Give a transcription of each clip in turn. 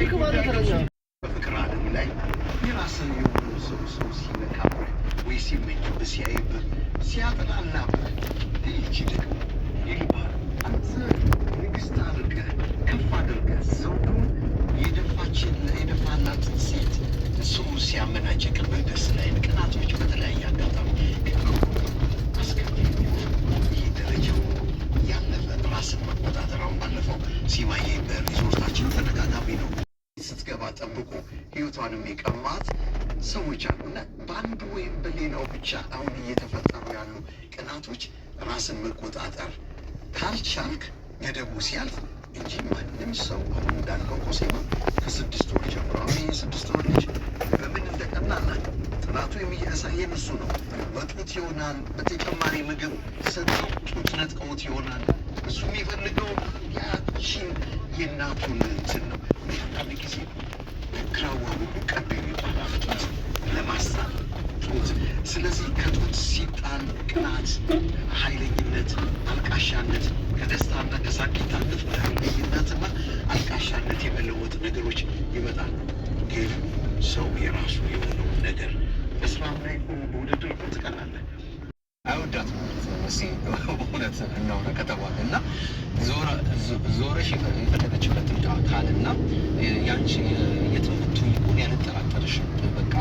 በፍቅር ዓለም ላይ የራስን የሆኑ ሰው ሲነካብህ ወይ ሲመኝብህ ሲያይብህ ሲያጥላላብህ ይቺ ደግሞ ይልባል አንተ ንግስት አድርገህ ከፍ አድርገህ ዘውዱን የደፋላት ሴት ሰው ሲያመናጭቅብህ ደስ ላይ ቅናቶች በተለያየ አጋጣሚ ይህ ደረጃው ያለፈ ራስን መቆጣጠራውን ባለፈው ሲማዬ በሪዞርታችን ተደጋጋሚ ነው ስትገባ ጠብቁ ህይወቷንም የቀማት ሰዎች አሉና በአንዱ ወይም በሌላው ብቻ አሁን እየተፈጠሩ ያሉ ቅናቶች ራስን መቆጣጠር ካልቻልክ ገደቡ ሲያልፍ እንጂ ማንም ሰው አሁን እንዳልከው ኮሴማ ከ6 ወር ጀምሮ አሁን ይህ 6 ወር ልጅ በምን እንደቀናና ጥናቱ የሚያሳየን እሱ ነው። በጡት ይሆናል፣ በተጨማሪ ምግብ ሰጠው ጡት ነጥቀውት ይሆናል። እሱ የሚፈልገው ያቺን የእናቱን እንትን ነው። አንዳንድ ጊዜ ግራዋ ሁሉ ቀብ የሚባል ጡት ለማሳል ጡት። ስለዚህ ከጡት ሲጣል ቅናት፣ ኃይለኝነት፣ አልቃሻነት ከደስታና ከሳቂታ ኃይለኝነትና አልቃሻነት የመለወጥ ነገሮች ይመጣሉ። ግን ሰው የራሱ የሆነውን ነገር በስራም ላይ በውድድር ትቀናለህ። አይወዳትም እውነት እናውራ ከተባለ እና ዞረሽ የፈለገችበትን ካልና ያንቺ የትምህርቱ ይሁን ያልጠራጠርሽም በቃ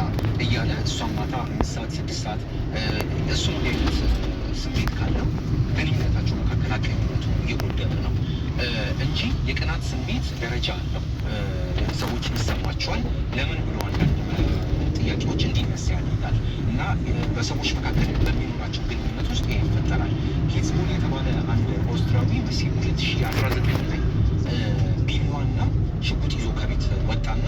እያለ እሷን ማታ 5 ሰዓት 6 ሰዓት እሱም አይነት ስሜት ካለው ግንኙነታቸው መካከል አቀኝነቱ እየጎደለ ነው እንጂ የቅናት ስሜት ደረጃ አለው። ሰዎች ይሰማቸዋል። ለምን ብሎ አንዳንድ ጥያቄዎች እንዲነሳ ያደርጋል እና በሰዎች መካከል በሚኖራቸው ግንኙነት ውስጥ ይሄ ይፈጠራል። ኪዝቦል የተባለ አንድ ኦስትራዊ መሲ 2019 ላይ ቢላዋና ሽጉጥ ይዞ ከቤት ወጣና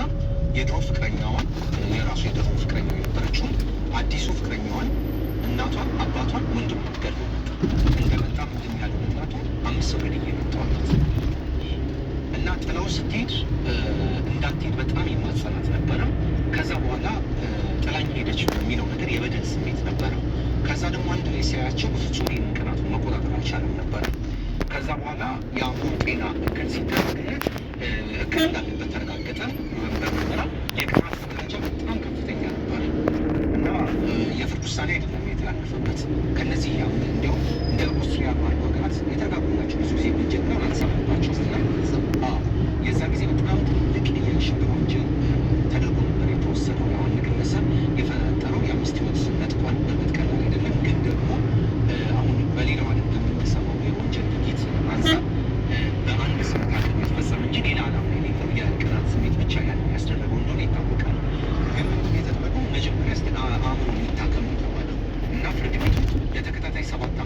የድሮ ፍቅረኛዋን የራሱ የድሮ ፍቅረኛው የነበረችውን አዲሱ ፍቅረኛዋን እናቷን፣ አባቷን፣ ወንድሟን ገድሎ መጣ። እንደመጣ ምንድን ያለው እናቷ 5 ሰው ገድዬ መጣሁላት እና ጥላው ስትሄድ እንዳትሄድ በጣም የማጸናት ነበረ። ከዛ በኋላ ጥላኝ ሄደች የሚለው ነገር የበደል ስሜት ነበረ። ከዛ ደግሞ አንድ ላይ ሲያያቸው በፍጹም ይህን ቅናቱን መቆጣጠር አልቻለም ነበረ። ከዛ በኋላ የአእምሮ ጤና እክል ሲደረግለት እክል እንዳለበት ተረጋገጠ። በምርመራ የቅናት ደረጃ በጣም ከፍተኛ ነበረ እና የፍርድ ውሳኔ አይደለም የተላለፈበት። ከነዚህ እንዲያውም እንደ ኦስትሪያ ባሉ ሀገራት የተረጋጉ ናቸው። ብዙ ጊዜ ወንጀልና አንሰማባቸው ስና የዛ ጊዜ በጣም ትልቅ የሽብር ወንጀል ተደርጎ ነበር የተወሰደው። አንድ ግለሰብ የፈጠረው የ5 ሕይወት ነጥቋል። በእርግጥ ቀላል አይደለም፣ ግን ደግሞ አሁን በሌላው ዓለም በምንሰማው የወንጀል ድርጊት አንጻር በአንድ ሰው መካከል የተፈጸመ እንጂ ሌላ ዓላማ የሌለው የቅናት ስሜት ብቻ ያስደረገው እንደሆነ ይታወቃል። ግን የተደረገው መጀመሪያ አእምሮ ሊታከም የተባለው እና ፍርድ ቤቱ ለተከታታይ 7